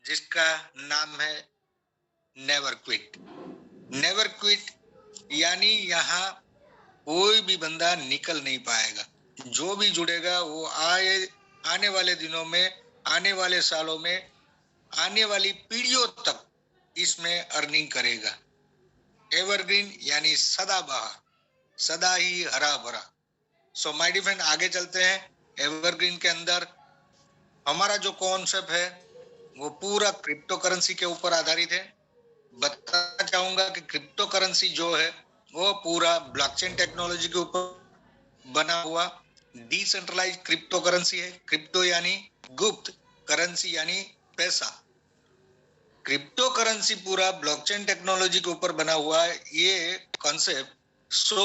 जिसका नाम है नेवर क्विट। नेवर क्विट यानी यहाँ कोई भी बंदा निकल नहीं पाएगा। जो भी जुड़ेगा वो आने वाले दिनों में, आने वाले सालों में, आने वाली पीढ़ियों तक इसमें अर्निंग करेगा। एवरग्रीन यानी सदाबहार, सदा ही हरा भरा। सो माय डियर फ्रेंड, आगे चलते हैं। एवरग्रीन के अंदर हमारा जो कॉन्सेप्ट है वो पूरा क्रिप्टो करेंसी के ऊपर आधारित है। बताना चाहूंगा कि क्रिप्टो करेंसी जो है वो पूरा ब्लॉकचेन टेक्नोलॉजी के ऊपर बना हुआ डिसेंट्रलाइज क्रिप्टो करेंसी है। क्रिप्टो यानी गुप्त, करेंसी यानी पैसा। क्रिप्टो करेंसी पूरा ब्लॉकचेन टेक्नोलॉजी के ऊपर बना हुआ है ये कॉन्सेप्ट। सो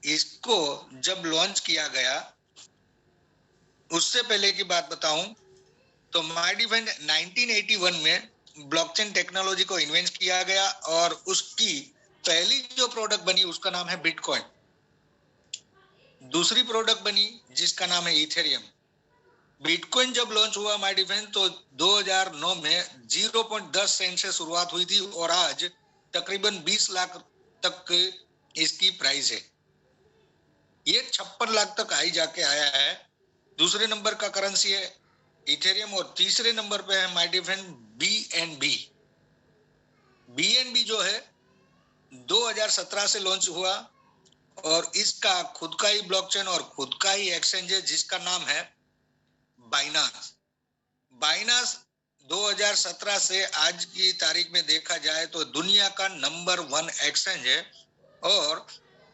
इसको जब लॉन्च किया गया, उससे पहले की बात बताऊं तो माय डियर फ्रेंड 1981 में ब्लॉकचेन टेक्नोलॉजी को इन्वेंट किया गया और उसकी पहली जो प्रोडक्ट बनी उसका नाम है बिटकॉइन। दूसरी प्रोडक्ट बनी जिसका नाम है इथेरियम। बिटकॉइन जब लॉन्च हुआ माय डियर फ्रेंड तो 2009 में 0.10 सेंट से शुरुआत हुई थी और आज तकरीबन 20 लाख तक इसकी प्राइस है। ये 56 लाख तक आई जाके आया है। दूसरे नंबर का करेंसी है इथेरियम और तीसरे नंबर पे है my dear friend BNB. BNB जो है 2017 से लॉन्च हुआ और इसका खुद का ही ब्लॉकचेन और खुद का ही एक्सचेंज है जिसका नाम है बाइनास। बाइनास 2017 से आज की तारीख में देखा जाए तो दुनिया का नंबर 1 एक्सचेंज है और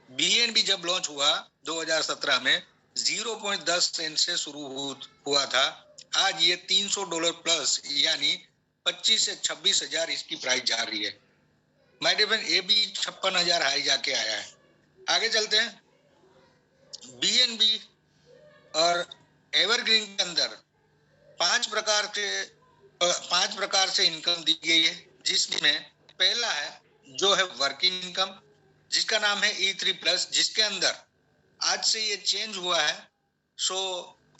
बीएनबी जब लॉन्च हुआ 2017 में 0.10 सेंट से शुरू हुआ था। आज ये $300 प्लस यानी 25 से 26 हजार इसकी प्राइस जा रही है। माय डियर फ्रेंड ये भी 56,000 हाई जाके आया है। आगे चलते हैं। बीएनबी और एवरग्रीन के अंदर पांच प्रकार से इनकम दी गई है, जिसमें पहला है जो है वर्किंग इनकम जिसका नाम है E3 प्लस, जिसके अंदर आज से ये चेंज हुआ है। सो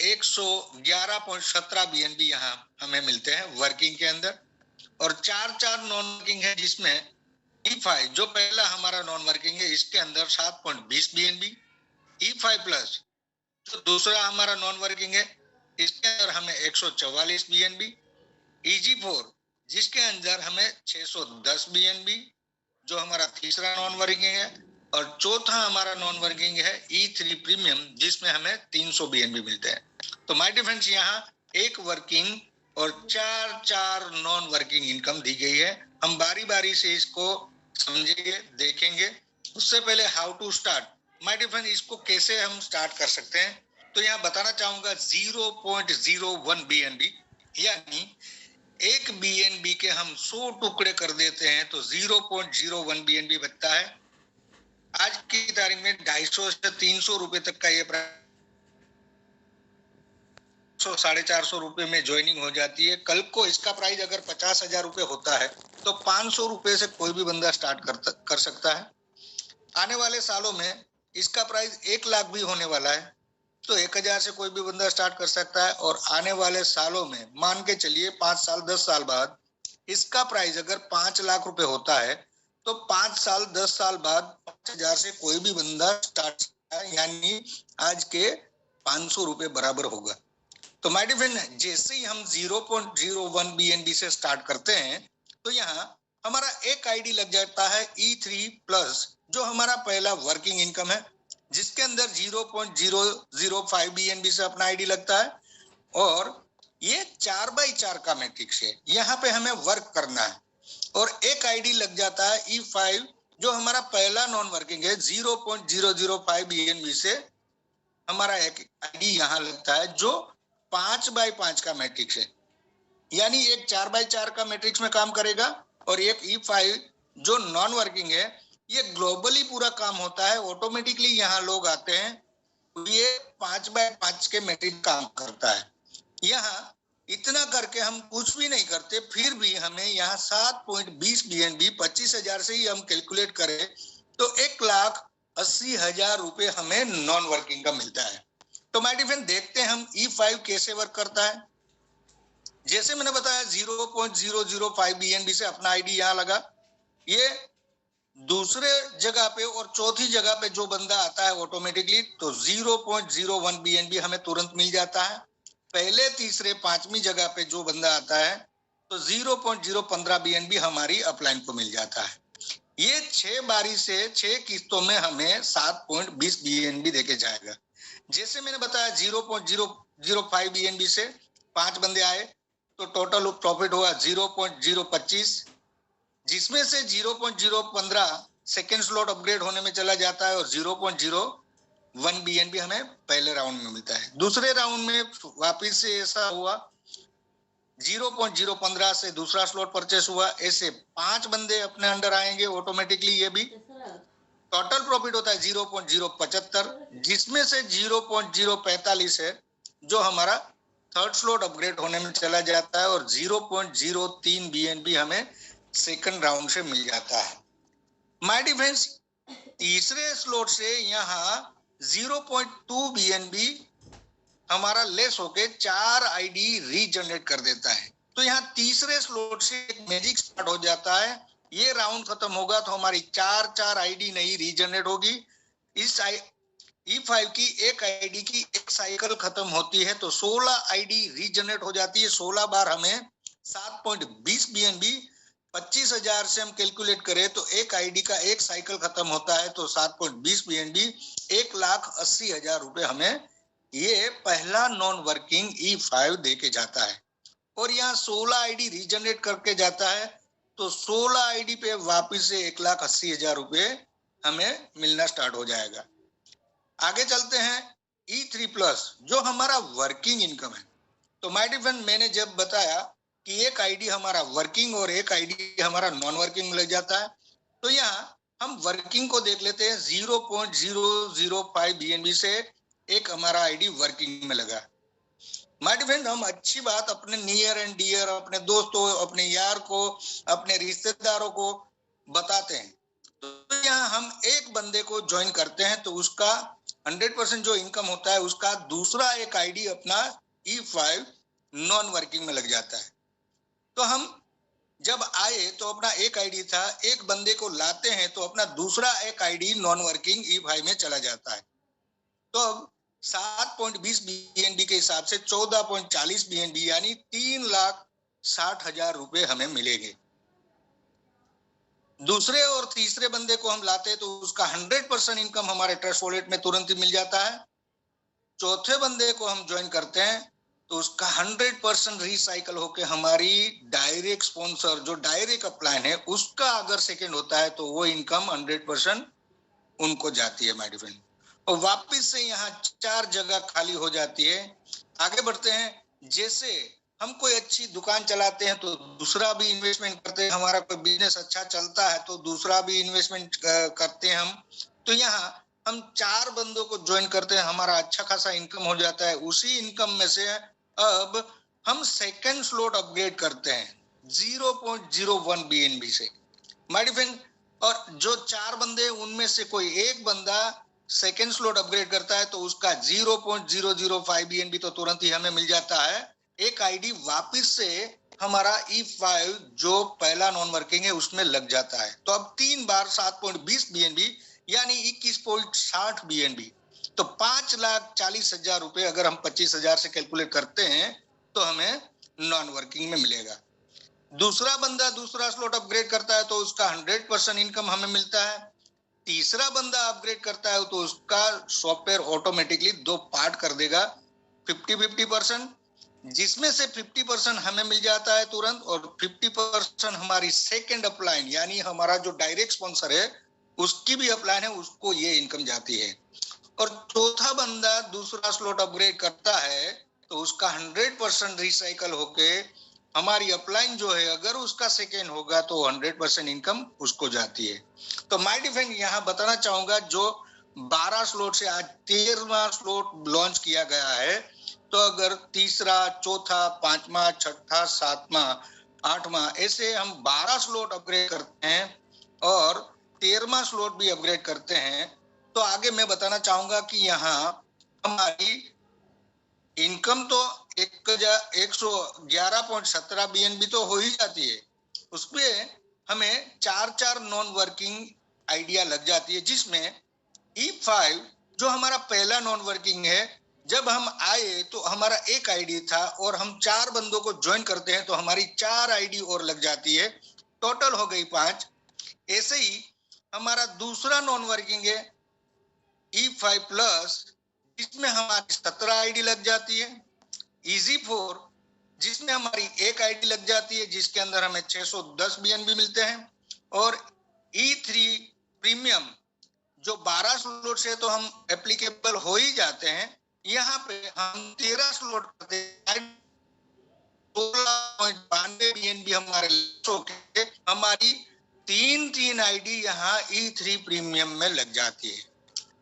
111.17 बीएनबी यहाँ हमें मिलते हैं वर्किंग के अंदर और चार नॉन वर्किंग है जिसमें E5 जो पहला हमारा नॉन वर्किंग है इसके अंदर 7.20 बीएनबी। E5 प्लस जो दूसरा हमारा नॉन वर्किंग है इसके अंदर हमें 144 बीएनबी। EG4 जिसके अंदर हमें 610 बीएनबी जो हमारा तीसरा नॉन वर्किंग है और चौथा हमारा नॉन वर्किंग है E3 प्रीमियम जिसमें हमें 300 बीएनबी मिलते हैं। तो माय डियर फ्रेंड्स यहाँ एक वर्किंग और चार नॉन वर्किंग इनकम दी गई है। हम बारी बारी से इसको समझेंगे, देखेंगे। उससे पहले how to start, my dear friend इसको कैसे हम स्टार्ट कर सकते हैं तो यहाँ बताना चाहूंगा 0.01 बीएनबी यानी एक बीएनबी के हम 100 टुकड़े कर देते हैं तो 0.01 बीएनबी बचता है। आज की तारीख में 250 से 300 रुपए तक का ये 450 रुपए में ज्वाइनिंग हो जाती है। कल को इसका प्राइस अगर 50,000 रुपए होता है तो 500 रुपए से कोई भी बंदा स्टार्ट कर सकता है। आने वाले सालों में इसका प्राइस 1 लाख भी होने वाला है तो 1,000 से कोई भी बंदा स्टार्ट कर सकता है और आने वाले सालों में मान के चलिए 5 साल 10 साल बाद इसका प्राइस अगर 5 लाख रुपए होता है तो 5 साल 10 साल बाद 5,000 से कोई भी बंदा स्टार्ट यानी आज के 500 रुपए बराबर होगा। तो माय डियर फ्रेंड जैसे ही हम 0.01 बीएनबी से स्टार्ट करते हैं तो यहाँ हमारा एक आईडी लग जाता है E3 प्लस जो हमारा पहला वर्किंग इनकम है जिसके अंदर 0.005 बीएनबी से अपना आईडी लगता है और ये 4x4 का मैट्रिक्स है। यहाँ पे हमें वर्क करना है और एक आईडी लग जाता है E5 जो हमारा पहला नॉन वर्किंग है 0.005 बीएनबी से हमारा एक आईडी यहाँ लगता है जो 5x5 का मैट्रिक्स है यानी एक 4x4 का मैट्रिक्स में काम करेगा और एक E5 जो नॉन वर्किंग है ये ग्लोबली पूरा काम होता है। ऑटोमेटिकली यहाँ लोग आते हैं ये 5x5 के मैट्रिक्स काम करता है। यहाँ इतना करके हम कुछ भी नहीं करते फिर भी हमें यहाँ 7.20 बीएनबी 25,000 से ही हम कैलकुलेट करें तो 1,80,000 रुपए हमें नॉन वर्किंग का मिलता है। तो माय डियर फ्रेंड देखते हैं हम E5 कैसे वर्क करता है। जैसे मैंने बताया 0.005 BNB से अपना आईडी यहाँ लगा। ये दूसरे जगह पे और चौथी जगह पे जो बंदा आता है ऑटोमेटिकली तो 0.01 BNB हमें तुरंत मिल जाता है। पहले तीसरे पांचवी जगह पे जो बंदा आता है तो 0.015 BNB हमारी अपलाइन को मिल जाता है। ये 6 बारी से 6 किस्तों में हमें 7.20 BNB देके जाएगा। जैसे मैंने बताया 0.005 BNB से 5 बंदे आए तो टोटल प्रॉफिट हुआ 0.025, जिसमें से 0.015 सेकेंड स्लॉट अपग्रेड होने में चला जाता है और 0.01 BNB हमें पहले राउंड में मिलता है। दूसरे राउंड में वापिस से ऐसा हुआ 0.015 से दूसरा स्लॉट परचेस हुआ। ऐसे 5 बंदे अपने अंडर आएंगे ऑटोमेटिकली। ये भी टोटल प्रॉफिट होता है 0.075, जिसमें से 0.045 है जो हमारा थर्ड स्लॉट अपग्रेड होने में चला जाता है और 0.03 BNB हमें सेकंड राउंड से मिल जाता है। माय डिफरेंस तीसरे स्लॉट से यहाँ 0.2 BNB हमारा लेस होके 4 आईडी रीजनरेट कर देता है। तो यहाँ तीसरे स्लॉट से एक मैजिक स्टार्ट हो जाता है। ये राउंड खत्म होगा तो हमारी 4 आईडी नहीं रीजनरेट होगी। इस E5 की एक आईडी की एक साइकिल खत्म होती है तो 16 आईडी रीजनरेट हो जाती है। 16 बार हमें 7.20 BNB, 25,000 से हम कैलकुलेट करें तो एक आईडी का एक साइकिल खत्म होता है तो 7.20 BNB 1,80,000 रुपए हमें ये पहला नॉन वर्किंग E5 देके जाता है। और यहाँ 16 आईडी रीजनरेट करके जाता है तो 16 आईडी पे वापिस से 1,80,000 रुपए हमें मिलना स्टार्ट हो जाएगा। आगे चलते हैं E3 प्लस जो हमारा वर्किंग इनकम है। तो माय डियर फ्रेंड, मैंने जब बताया कि एक आईडी हमारा वर्किंग और एक आईडी हमारा नॉन वर्किंग में लग जाता है, तो यहाँ हम वर्किंग को देख लेते हैं। 0.005 BNB से एक हमारा आईडी वर्किंग में लगा। माय डियर फ्रेंड, हम अच्छी बात अपने नियर एंड डियर, अपने दोस्तों, अपने यार को, अपने रिश्तेदारों को बताते हैं। तो यहाँ हम एक बंदे को ज्वाइन करते हैं तो उसका 100% जो इनकम होता है उसका दूसरा एक आईडी अपना E5 नॉन वर्किंग में लग जाता है। तो हम जब आए तो अपना एक आईडी था, एक बंदे को लाते हैं तो अपना दूसरा एक आईडी नॉन वर्किंग E5 में चला जाता है। तो अब 7.20 BNB के हिसाब से 14.40 BNB यानी 3,60,000 रुपए हमें मिलेंगे। दूसरे और तीसरे बंदे को हम लाते हैं तो उसका 100% इनकम हमारे ट्रस्ट वॉलेट में तुरंत ही मिल जाता है। चौथे बंदे को हम ज्वाइन करते हैं तो उसका 100% रिसाइकल होके हमारी डायरेक्ट स्पॉन्सर जो डायरेक्ट अपलाइन है उसका अगर सेकंड होता है तो वो इनकम 100% उनको जाती है माय डियर फ्रेंड। और वापिस से यहाँ 4 जगह खाली हो जाती है। आगे बढ़ते हैं। जैसे हम कोई अच्छी दुकान चलाते हैं तो दूसरा भी इन्वेस्टमेंट करते हैं। हमारा कोई बिजनेस अच्छा चलता है तो दूसरा भी इन्वेस्टमेंट करते हैं हम। तो यहाँ हम 4 बंदों को ज्वाइन करते हैं, हमारा अच्छा खासा इनकम हो जाता है। उसी इनकम में से अब हम सेकंड स्लॉट अपग्रेड करते हैं 0.01 BNB से माय डियर फ्रेंड। और जो 4 बंदे उनमें से कोई एक बंदा सेकंड स्लॉट अपग्रेड करता है तो उसका 0.005 BNB तो तुरंत ही हमें मिल जाता है। एक आईडी वापिस से हमारा E5 जो पहला नॉन वर्किंग है उसमें लग जाता है। तो अब 3 बार 7.20 BNB यानी 21.60 BNB तो 5,40,000 रुपए अगर हम 25,000 से कैलकुलेट करते हैं तो हमें नॉन वर्किंग में मिलेगा। दूसरा बंदा दूसरा स्लॉट अपग्रेड करता है तो उसका 100% इनकम हमें मिलता है। तीसरा बंदा अपग्रेड करता है तो उसका सॉफ्टवेयर ऑटोमेटिकली 2 पार्ट कर देगा 50-50%, जिसमें से 50% हमें मिल जाता है तुरंत और 50% हमारी सेकंड अपलाइन यानी हमारा जो डायरेक्ट स्पॉन्सर है उसकी भी अपलाइन है, उसको ये इनकम जाती है। और चौथा बंदा दूसरा स्लॉट अपग्रेड करता है तो उसका 100% रिसाइकल होके हमारी अपलाइन जो है अगर उसका सेकेंड होगा तो 100% इनकम उसको जाती है। तो माय डियर फ्रेंड, यहाँ बताना चाहूंगा जो 12 स्लॉट से आज 13वां स्लॉट लॉन्च किया गया है तो अगर तीसरा, चौथा, पांचवा, छठा, सातवां, आठवां ऐसे हम 12 स्लॉट अपग्रेड करते हैं और 13वां स्लॉट भी अपग्रेड करते हैं तो आगे मैं बताना चाहूंगा कि यहाँ हमारी इनकम तो 111.17 BNB तो हो ही जाती है, उसमें हमें 4 नॉन वर्किंग आइडिया लग जाती है, जिसमें E5 जो हमारा पहला नॉन वर्किंग है, जब हम आए तो हमारा एक आईडी था और हम 4 बंदों को ज्वाइन करते हैं तो हमारी 4 आईडी और लग जाती है, टोटल हो गई 5। ऐसे ही हमारा दूसरा नॉन वर्किंग है E5 प्लस, जिसमें हमारी 17 आईडी लग जाती है। EZ4 जिसमें हमारी एक आईडी लग जाती है, जिसके अंदर हमें 610 BNB मिलते हैं। और E3 प्रीमियम जो 12 स्लॉट से तो हम एप्लीकेबल हो ही जाते हैं, यहाँ पे हम 13 स्लॉट करते हैं, 16.92 BNB हमारे के हमारी 3 आईडी यहाँ E3 प्रीमियम में लग जाती है।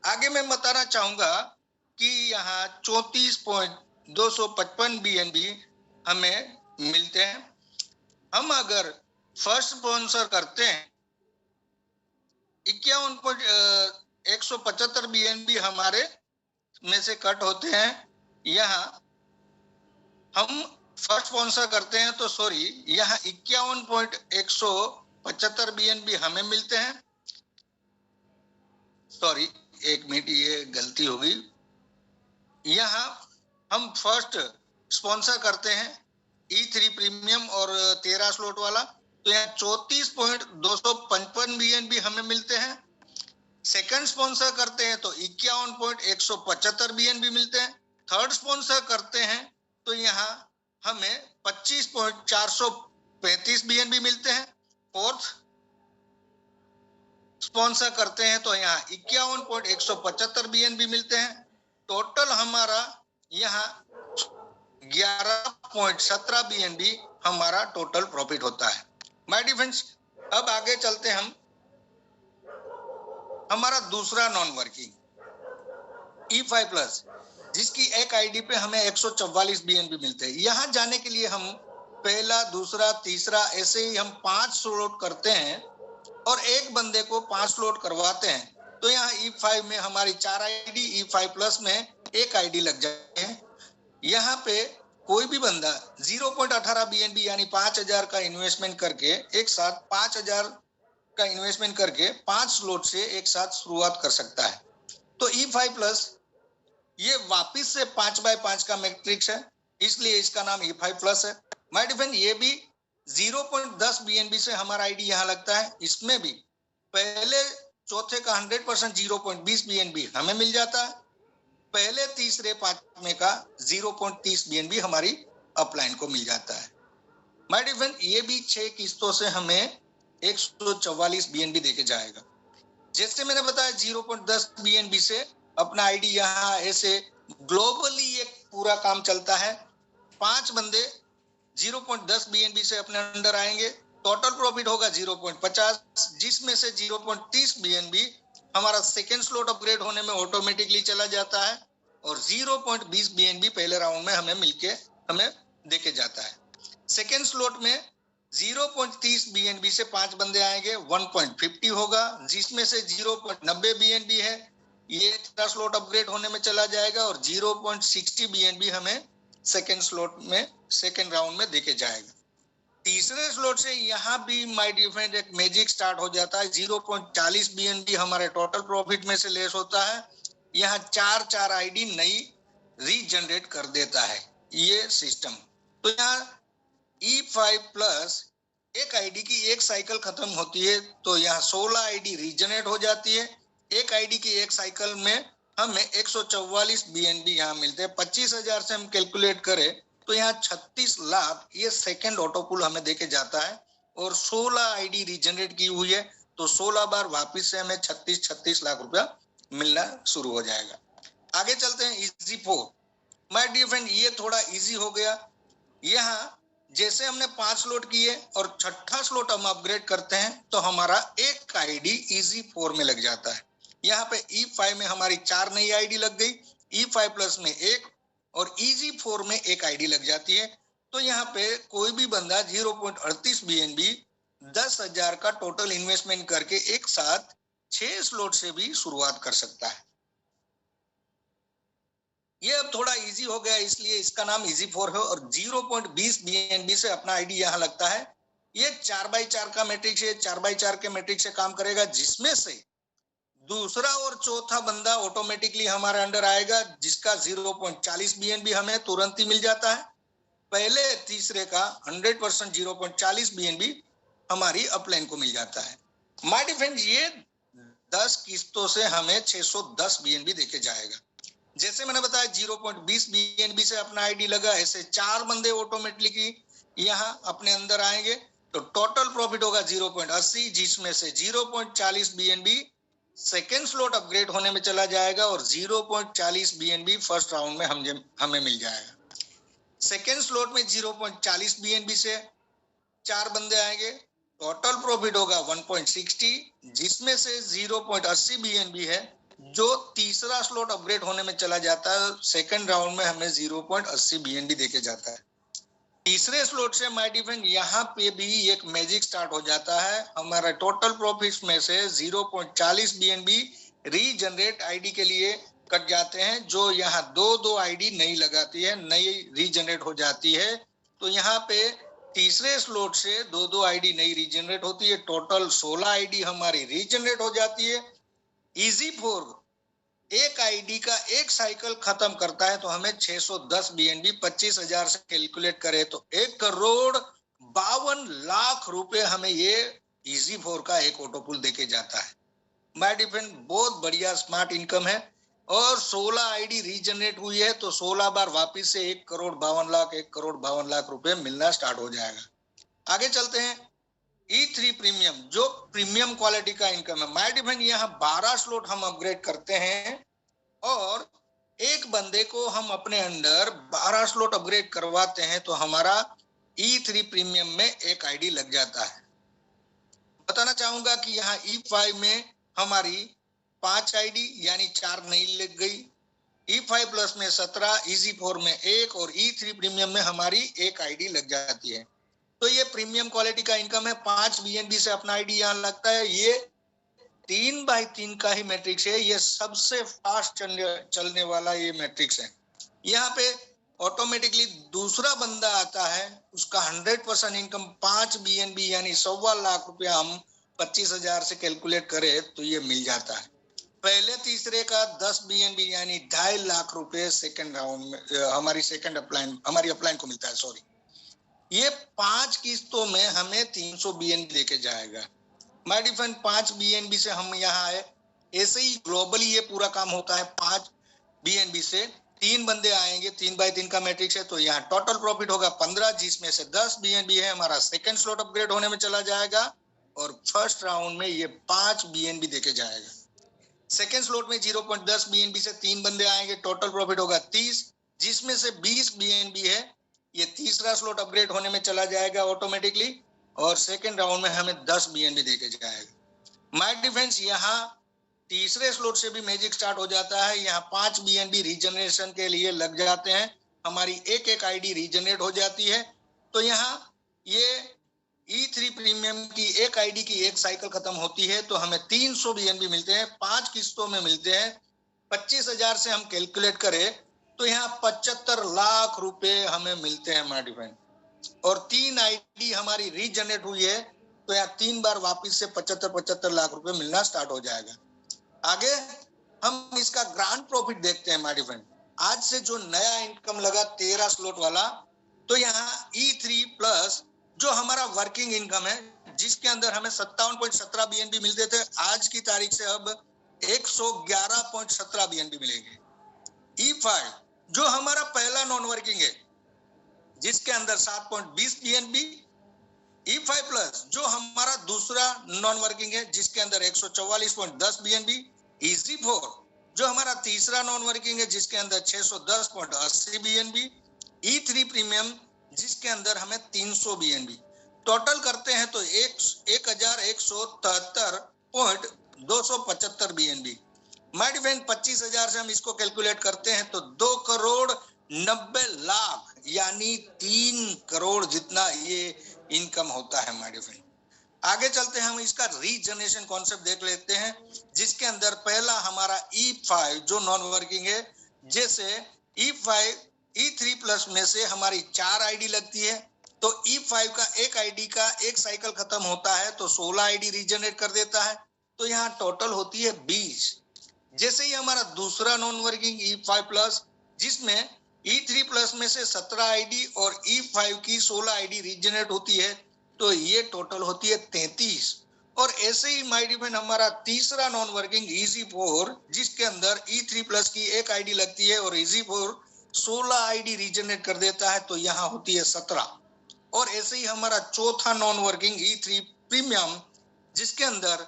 आगे मैं बताना चाहूंगा कि यहाँ 34.255 BNB हमें मिलते हैं। हम अगर फर्स्ट स्पॉन्सर करते हैं 51.175 BNB हमारे में से कट होते हैं। यहाँ हम फर्स्ट स्पॉन्सर करते हैं तो सॉरी, यहाँ 51.175 BNB हमें मिलते हैं। सॉरी, एक मिनट, ये गलती होगी। यहाँ हम फर्स्ट स्पॉन्सर करते हैं E3 प्रीमियम और 13 स्लॉट वाला, तो यहाँ 34.255 BNB हमें मिलते हैं। सेकंड स्पॉन्सर करते हैं तो 51.175 BNB मिलते हैं। थर्ड स्पॉन्सर करते हैं तो यहाँ हमें 25.435 BNB मिलते हैं। फोर्थ स्पॉन्सर करते हैं तो यहाँ 51.175 BNB मिलते हैं। टोटल हमारा यहाँ 11.17 BNB हमारा टोटल प्रॉफिट होता है। माय डियर फ्रेंड्स, अब आगे चलते हैं हम। हमारा दूसरा नॉन वर्किंग E5 प्लस, जिसकी एक आईडी पे हमें 144 BNB मिलते हैं। यहाँ जाने के लिए हम पहला, दूसरा, तीसरा, ऐसे ही हम 5 स्लॉट करते हैं और एक बंदे को 5 स्लॉट करवाते हैं, तो यहाँ E5 में हमारी 4 आईडी, E5 प्लस में एक आईडी लग जाते हैं। यहाँ पे कोई भी बंदा 0.18 BNB यानी 5000 का इन्वेस्टमेंट करके एक साथ 5000 का इन्वेस्टमेंट करके 5 स्लॉट से एक साथ शुरुआत कर सकता है। तो E5 प्लस ये वापिस से 5x5 का मैट्रिक्स है, इसलिए इसका नाम E5 प्लस है। माय डियर फ्रेंड, ये भी 0.10 BNB से हमारा आईडी यहाँ लगता है। इसमें भी पहले चौथे का 100% 0.20 BNB हमें मिल जाता है। पहले, तीसरे, पांचवें का 0.30 BNB हमारी अपलाइन को मिल जाता है। माय डियर फ्रेंड, ये भी 6 किस्तों से हमें 144 BNB देके जाएगा। जैसे मैंने बताया 0.10 BNB से अपना आईडी यहाँ ऐसे ग्लोबली ये पूरा काम चलता है। 5 बंदे 0.10 BNB से अपने अंडर आएंगे, टोटल प्रॉफिट होगा 0.50, जिसमें से 0.30 BNB हमारा सेकेंड स्लॉट अपग्रेड होने में ऑटोमेटिकली चला जाता है और 0.20 BNB पहले राउंड में हमें मिलके हमें देके जाता है। सेकेंड स्लॉट में 0.30 BNB से 5 बंदे आएंगे, 1.50 होगा, जिसमें से 0.90 BNB है ये स्लॉट अपग्रेड होने में चला जाएगा और 0.60 BNB हमें सेकेंड स्लॉट में सेकेंड राउंड में देके जाएगा। तीसरे स्लॉट से यहाँ भी माय डियर फ्रेंड एक मैजिक स्टार्ट हो जाता है। 0.40 BNB हमारे टोटल प्रॉफिट में से लेस होता है। यहाँ 4 आईडी नई रीजनरेट कर देता है ये सिस्टम। तो यहाँ E5 प्लस एक आईडी की एक साइकिल खत्म होती है तो यहाँ 16 आईडी रीजनरेट हो जाती है। एक आईडी की एक साइकिल में हमें 144 BNB यहाँ मिलते हैं। 25,000 से हम कैलकुलेट करें तो यहाँ 36 लाख ये सेकेंड ऑटोपुल हमें देके जाता है और 16 आईडी रीजनरेट की हुई है तो 16 बार वापिस से हमें 36 लाख रुपया मिलना शुरू हो जाएगा। आगे चलते हैं EZ4। माय डियर फ्रेंड, ये थोड़ा इजी हो गया। यहाँ जैसे हमने 5 स्लॉट किए और छठा स्लॉट हम अपग्रेड करते हैं तो हमारा एक आईडी EZ4 में लग जाता है। यहाँ पे E5 में हमारी 4 नई आईडी लग गई, E5 प्लस में 1 और EZ4 में एक आईडी लग जाती है। तो यहाँ पे कोई भी बंदा 0.38 BNB 10,000 का टोटल इन्वेस्टमेंट करके एक साथ 6 स्लॉट से भी शुरुआत कर सकता है। ये अब थोड़ा इजी हो गया, इसलिए इसका नाम इजी 4 है। और 0.20 BNB से अपना आईडी यहाँ लगता है। ये 4x4 का मैट्रिक्स है, 4x4 के मैट्रिक्स से काम करेगा, जिसमें से दूसरा और चौथा बंदा ऑटोमेटिकली हमारे अंडर आएगा, जिसका 0.40 BNB हमें तुरंत ही मिल जाता है। पहले तीसरे का 100% 0.40 BNB हमारी अपलाइन को मिल जाता है। माय डिफरेंस, ये 10 किस्तों से हमें 610 BNB देके जाएगा। जैसे मैंने बताया 0.20 BNB से अपना आईडी लगा, ऐसे 4 बंदे ऑटोमेटिकली यहाँ अपने अंदर आएंगे, तो टोटल प्रॉफिट होगा 0.80, जिसमें से 0.40 BNB सेकेंड स्लॉट अपग्रेड होने में चला जाएगा और 0.40 BNB फर्स्ट राउंड में हमें मिल जाएगा। सेकेंड स्लॉट में 0.40 BNB से 4 बंदे आएंगे, टोटल प्रॉफिट होगा 1.60, जिसमें से 0.80 BNB है जो तीसरा स्लॉट अपग्रेड होने में चला जाता है। सेकंड राउंड में हमें 0.80 BNB देके जाता है। तीसरे स्लॉट से माय डिफरेंड यहाँ पे भी एक मैजिक स्टार्ट हो जाता है। हमारा टोटल प्रॉफिट्स में से 0.40 BNB रीजनरेट आईडी के लिए कट जाते हैं, जो यहाँ दो आईडी नई लगाती है, नई रीजनरेट हो जाती है। तो यहाँ पे तीसरे स्लॉट से दो आईडी नई रीजनरेट होती है, टोटल 16 आईडी हमारी रीजनरेट हो जाती है। इजी 4 एक आईडी का एक साइकिल खत्म करता है, तो हमें 610 BNB 25,000 से कैलकुलेट करे तो 1,52,00,000 रुपए हमें ये इजी 4 का एक ऑटोपुल देके जाता है। माय डिफरेंड, बहुत बढ़िया स्मार्ट इनकम है। और 16 आईडी रीजनरेट हुई है, तो 16 बार वापिस से 1,52,00,000 रुपए मिलना स्टार्ट हो जाएगा। आगे चलते हैं। E3 प्रीमियम, जो प्रीमियम क्वालिटी का इनकम है। माय डिफरेंड, यहाँ 12 स्लॉट हम अपग्रेड करते हैं और एक बंदे को हम अपने अंडर 12 स्लॉट अपग्रेड करवाते हैं, तो हमारा E3 प्रीमियम में एक आईडी लग जाता है। बताना चाहूंगा कि यहाँ E5 में हमारी 5 आईडी यानी 4 नई लग गई, E5 प्लस में 17, इजी 4 में 1 और E3 प्रीमियम में हमारी एक आईडी लग जाती है। तो ये प्रीमियम क्वालिटी का इनकम है। 5 BNB से अपना आईडी यहाँ लगता है। ये 3x3 का ही मैट्रिक्स है, ये सबसे फास्ट चलने वाला ये मैट्रिक्स है। यहाँ पे ऑटोमेटिकली दूसरा बंदा आता है, उसका 100% इनकम 5 BNB यानी 1,15,00,000 रुपया हम 25,000 से कैलकुलेट करें तो ये मिल जाता है। पहले तीसरे का 10 BNB यानी 2.5 लाख रुपए सेकेंड राउंड में हमारी अपलाइन को मिलता है। सॉरी, ये 5 किस्तों में हमें 300 BNB लेके जाएगा। माय डिफरेंड, 5 BNB से हम यहाँ आए। ऐसे ही ग्लोबली ये पूरा काम होता है। 5 BNB से 3 बंदे आएंगे, 3x3 का मैट्रिक्स है, तो यहाँ टोटल प्रॉफिट होगा 15, जिसमें से 10 BNB है हमारा सेकंड स्लॉट अपग्रेड होने में चला जाएगा और फर्स्ट राउंड में ये 5 BNB देके जाएगा। सेकंड स्लॉट में 0.10 BNB से 3 बंदे आएंगे, टोटल प्रॉफिट होगा 30, जिसमें से 20 BNB है ये तीसरा स्लॉट अपग्रेड होने में चला जाएगा ऑटोमेटिकली और सेकंड राउंड में हमें 10 BNB देके जाएगा। माय डिफरेंस, यहाँ तीसरे स्लॉट से भी मैजिक स्टार्ट हो जाता है। यहाँ 5 BNB रीजनरेशन के लिए लग जाते हैं, हमारी एक आईडी रीजनरेट हो जाती है। तो यहाँ ये E3 प्रीमियम की एक आईडी की एक साइकिल खत्म होती है, तो हमें 300 BNB मिलते हैं, 5 किस्तों में मिलते हैं। 25,000 से हम कैलकुलेट करें तो यहाँ 75 लाख रुपए हमें मिलते हैं माय डिफरेंड। और 3 आईडी हमारी रीजनरेट हुई है, तो यहाँ 3 बार वापिस से 75 लाख रुपए मिलना स्टार्ट हो जाएगा। आगे हम इसका ग्रांड प्रॉफिट देखते हैं माय डिफरेंड। आज से जो नया इनकम लगा 13 स्लॉट वाला, तो यहाँ E3 प्लस जो हमारा वर्किंग इनकम है, जिसके अंदर हमें 57.17 BNB मिलते थे, आज की तारीख से अब 111.17 BNB मिलेंगे। E5 जो हमारा पहला नॉन वर्किंग है, जिसके अंदर 7.20 BNB, E5 प्लस जो हमारा दूसरा नॉन वर्किंग है, जिसके अंदर 144.10 BNB, इजी 4 जो हमारा तीसरा नॉन वर्किंग है, जिसके अंदर 610.80 BNB, E3 प्रीमियम जिसके अंदर हमें 300 BNB, टोटल करते हैं तो 1,173.275 BNB। माय डिफरेंड, 25,000 से हम इसको कैलकुलेट करते हैं तो 2,90,00,000 यानी 3 करोड़ जितना ये इनकम होता है माय डिफरेंड। आगे चलते हैं, हम इसका रीजनरेशन कॉन्सेप्ट देख लेते हैं, जिसके अंदर पहला हमारा E5 जो नॉन वर्किंग है, जैसे E5 E3 प्लस में से हमारी 4 आईडी लगती है, तो E5 का एक आईडी का एक साइकिल खत्म होता है तो 16 आईडी रीजनरेट कर देता है, तो यहाँ टोटल होती है 20। जैसे ही हमारा दूसरा नॉन वर्किंग E5 प्लस, जिसमें E3 प्लस में से 17 आईडी और E5 की 16 आईडी रीजनरेट होती है, तो ये टोटल होती है 33। और ऐसे ही माय डिफेंड हमारा तीसरा नॉन वर्किंग EZ4, जिसके अंदर E3 प्लस की एक आईडी लगती है और EZ4 16 आईडी रीजनरेट कर देता है, तो यहाँ होती है 17। और ऐसे ही हमारा चौथा नॉन वर्किंग E3 प्रीमियम, जिसके अंदर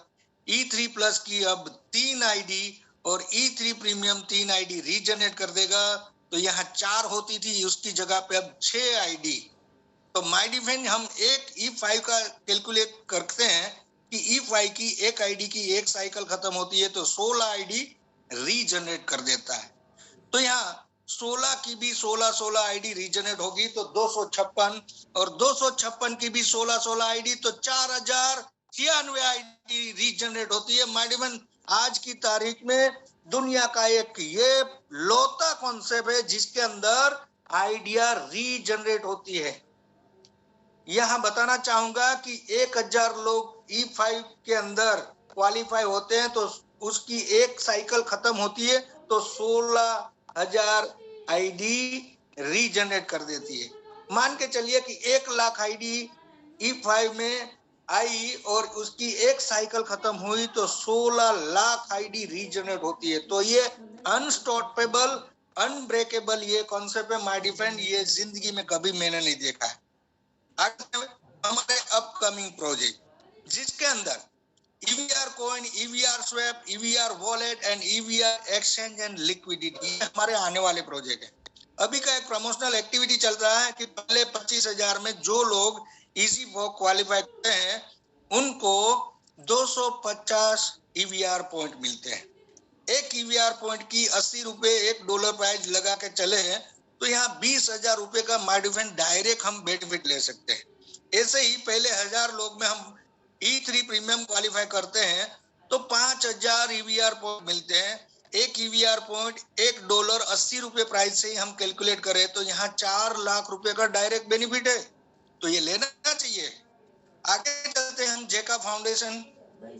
E3 प्लस की अब 3 आईडी और E3 प्रीमियम 3 आईडी रीजनरेट कर देगा, तो यहाँ 4 होती थी, उसकी जगह पे अब 6 आईडी। तो माय डिफेंड हम एक E5 का कैलकुलेट करते हैं कि E5 की एक आईडी की एक साइकिल खत्म होती है तो 16 आईडी रीजनरेट कर देता है। तो यहाँ 16 की भी 16 आईडी रीजनरेट होगी तो 256, और 256 की भी 16 आईडी तो 4096 आईडी रीजनरेट होती है। माय डिफेंड आज की तारीख में दुनिया का एक ये लौता कॉन्सेप्ट है जिसके अंदर आइडिया रीजनरेट होती है। यहां बताना चाहूंगा कि 1000 लोग E5 के अंदर क्वालिफाई होते हैं तो उसकी एक साइकिल खत्म होती है तो 16,000 आईडी रीजनरेट कर देती है। मान के चलिए कि 1 लाख आईडी E5 में आई और उसकी एक साइकिल खत्म हुई तो 16 लाख आईडी रीजनरेट होती है। तो ये अनस्टॉपेबल, अनब्रेकेबल ये कॉन्सेप्ट है माय डिफेंड, ये जिंदगी में कभी मैंने नहीं देखा है। हमारे अपकमिंग प्रोजेक्ट जिसके अंदर EVR coin, EVR swap, EVR wallet and EVR exchange and liquidity हमारे आने वाले प्रोजेक्ट है। अभी का एक प्रमोशनल एक्टिविटी चल रहा है कि पहले 25,000 में जो लोग EZ4 क्वालिफाई करते हैं उनको 250 EVR पॉइंट मिलते हैं। एक EVR पॉइंट की 80 रुपए $1 प्राइस लगा के चले हैं तो यहाँ 20,000 रुपए का माय डिफेंड डायरेक्ट हम बेनिफिट ले सकते हैं। ऐसे ही पहले 1000 लोग में हम E3 प्रीमियम क्वालिफाई करते हैं तो 5,000 EVR पॉइंट मिलते हैं। एक EVR पॉइंट $1 80 रुपए प्राइस से ही हम कैलकुलेट करें तो यहाँ 4 लाख रुपए का डायरेक्ट बेनिफिट है, तो ये लेना चाहिए। आगे चलते हैं हम जेका फाउंडेशन।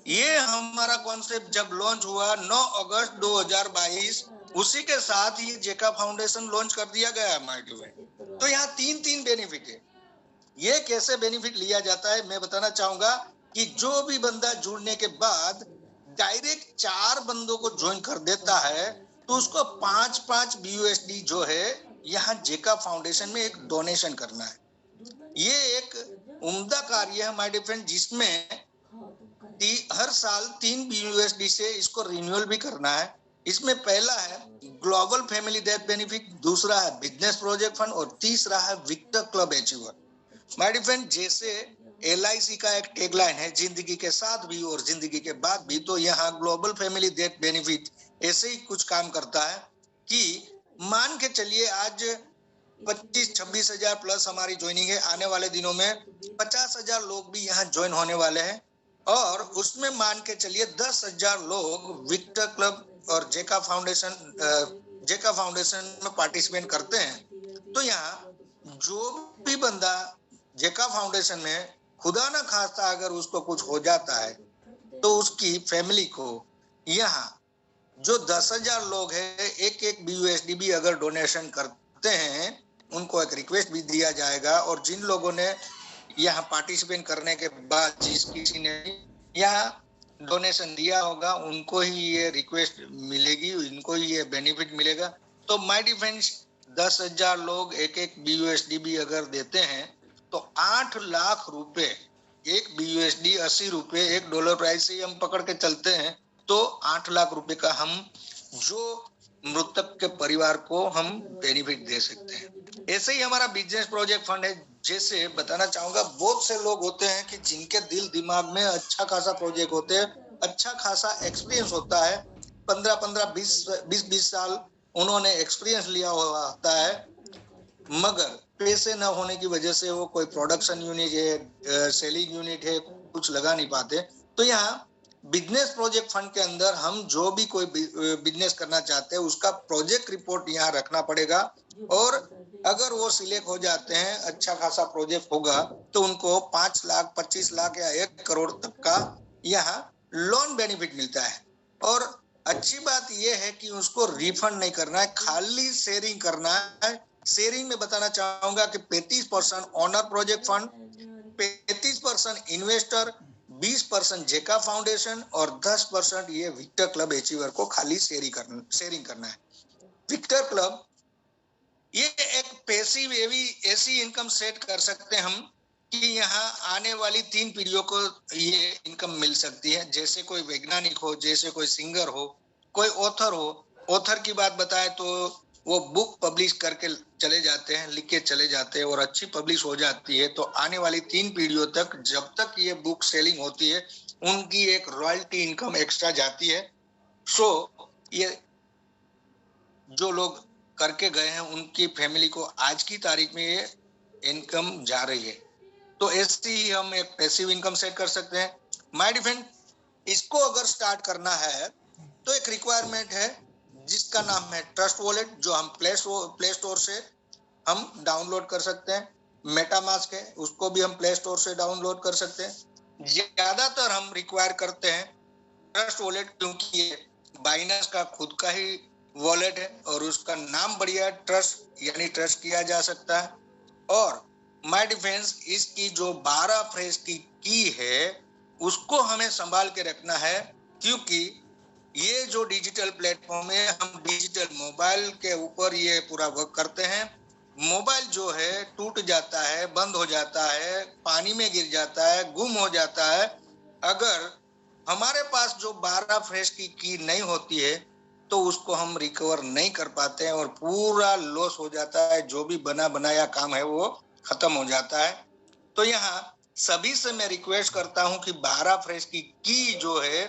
ये हमारा कॉन्सेप्ट जब लॉन्च हुआ 9 अगस्त 2022, उसी के साथ ही जेका फाउंडेशन लॉन्च कर दिया गया है माय डिफेंड। तो यहाँ 3 बेनिफिट है। ये कैसे बेनिफिट लिया जाता है मैं बताना चाहूंगा कि जो भी बंदा जुड़ने के बाद डायरेक्ट 4 बंदों को ज्वाइन कर देता है तो उसको 5-5 BUSD जो है यहाँ जेका फाउंडेशन में एक डोनेशन करना है। ये एक उम्दा कार्य है माय डिफेंड, जिसमें हर साल 3 BUSD से इसको रिन्यूअल भी करना है। इसमें पहला है ग्लोबल फैमिली डेथ बेनिफिट, दूसरा है बिजनेस प्रोजेक्ट फंड और तीसरा है विक्टर क्लब अचीवर। माय डिफेंड जैसे LIC का एक टैगलाइन है जिंदगी के साथ भी और जिंदगी के बाद भी, तो यहाँ ग्लोबल फैमिली डेथ बेनिफिट ऐसे ही कुछ काम करता है कि मान के चलिए आज 25-26 हजार प्लस हमारी ज्वाइनिंग है। आने वाले दिनों में 50,000 लोग भी यहाँ ज्वाइन होने वाले हैं और उसमें मान के चलिए 10,000 लोग विक्टर क्लब और जेका फाउंडेशन में पार्टिसिपेट करते हैं। तो यहाँ जो भी बंदा जेका फाउंडेशन में खुदा ना खास्ता अगर उसको कुछ हो जाता है तो उसकी फैमिली को यहाँ जो 10,000 लोग हैं एक BUSD भी अगर डोनेशन करते हैं उनको एक रिक्वेस्ट भी दिया जाएगा, और जिन लोगों ने यहाँ पार्टिसिपेट करने के बाद जिस किसी ने यहाँ डोनेशन दिया होगा उनको ही ये रिक्वेस्ट मिलेगी, इनको ही ये बेनिफिट मिलेगा। तो माय डिफेंस 10,000 लोग एक BUSD भी अगर देते हैं तो 8 लाख रुपए, एक BUSD 80 रुपए $1 प्राइस से हम पकड़ के चलते हैं तो 8 लाख रुपए का हम जो मृतक के परिवार को हम बेनिफिट दे सकते हैं। ऐसे ही हमारा बिजनेस प्रोजेक्ट फंड है। जैसे बताना चाहूंगा बहुत से लोग होते हैं कि जिनके दिल दिमाग में अच्छा खासा प्रोजेक्ट होते हैं, अच्छा खासा एक्सपीरियंस होता है, 15-15 20-20 साल उन्होंने एक्सपीरियंस लिया हुआ होता है, मगर पैसे न होने की वजह से वो कोई प्रोडक्शन यूनिट है, सेलिंग यूनिट है, कुछ लगा नहीं पाते। तो यहाँ बिजनेस प्रोजेक्ट फंड के अंदर हम जो भी कोई बिजनेस करना चाहते हैं उसका प्रोजेक्ट रिपोर्ट यहाँ रखना पड़ेगा, और अगर वो सिलेक्ट हो जाते हैं, अच्छा खासा प्रोजेक्ट होगा, तो उनको 5 लाख 25 लाख या 1 करोड़ तक का यहाँ लोन बेनिफिट मिलता है। और अच्छी बात यह है कि उसको रिफंड नहीं करना है, खाली शेयरिंग करना है। शेयरिंग में बताना चाहूंगा कि 35% ऑनर प्रोजेक्ट फंड, 35% इन्वेस्टर, 20% जेका फाउंडेशन और 10% ये विक्टर क्लब अचीवर को खाली शेयरिंग करना है। विक्टर क्लब ये एक पैसिव ऐसी इनकम सेट कर सकते हैं हम कि यहाँ आने वाली 3 पीढ़ियों को ये इनकम मिल सकती है। जैसे कोई वैज्ञानिक हो, जैसे कोई सिंगर हो, कोई ऑथर हो। ऑथर की बात बताएं तो वो बुक पब्लिश करके चले जाते हैं, लिख के चले जाते हैं और अच्छी पब्लिश हो जाती है, तो आने वाली 3 पीढ़ियों तक जब तक ये बुक सेलिंग होती है उनकी एक रॉयल्टी इनकम एक्स्ट्रा जाती है। सो ये जो लोग करके गए हैं उनकी फैमिली को आज की तारीख में ये इनकम जा रही है। तो ऐसी ही हम एक पैसिव इनकम सेट कर सकते हैं। माय डिफेंड, इसको अगर स्टार्ट करना है तो एक रिक्वायरमेंट है जिसका नाम है ट्रस्ट वॉलेट, जो हम प्ले स्टोर से हम डाउनलोड कर सकते हैं। मेटामास्क है, उसको भी हम प्ले स्टोर से डाउनलोड कर सकते हैं। ज्यादातर हम रिक्वायर करते हैं ट्रस्ट वॉलेट, क्योंकि ये बाइनेंस का खुद का ही वॉलेट है और उसका नाम बढ़िया है, ट्रस्ट, यानी ट्रस्ट किया जा सकता है। और माय डिफेंस, इसकी जो 12 फ्रेज की है उसको हमें संभाल के रखना है, क्योंकि ये जो डिजिटल प्लेटफॉर्म है, हम डिजिटल मोबाइल के ऊपर ये पूरा वर्क करते हैं। मोबाइल जो है टूट जाता है, बंद हो जाता है, पानी में गिर जाता है, गुम हो जाता है। अगर हमारे पास जो 12 फ्रेश की नहीं होती है तो उसको हम रिकवर नहीं कर पाते हैं और पूरा लॉस हो जाता है। जो भी बना बनाया काम है वो खत्म हो जाता है। तो यहाँ सभी से मैं रिक्वेस्ट करता हूं कि 12 फ्रेश की जो है,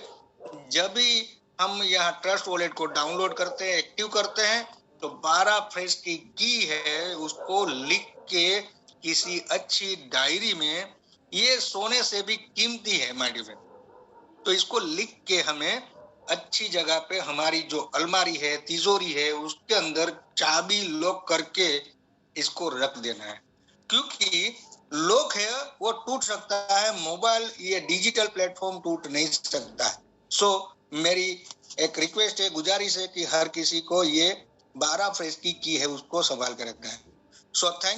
जब भी हम यहाँ ट्रस्ट वॉलेट को डाउनलोड करते हैं, एक्टिव करते हैं, तो 12 फ्रेश की है उसको लिख के किसी अच्छी डायरी में, ये सोने से भी कीमती है माय डियर फ्रेंड, तो इसको लिख के हमें अच्छी जगह पे हमारी जो अलमारी है, तिजोरी है, उसके अंदर चाबी लॉक करके इसको रख देना है। क्योंकि लॉक है वो टूट सकता है, मोबाइल ये डिजिटल प्लेटफॉर्म टूट नहीं सकता है। सो मेरी एक रिक्वेस्ट है, गुजारिश है कि हर किसी को ये 12 फ्रेश की है उसको संभाल कर रखना है। So thank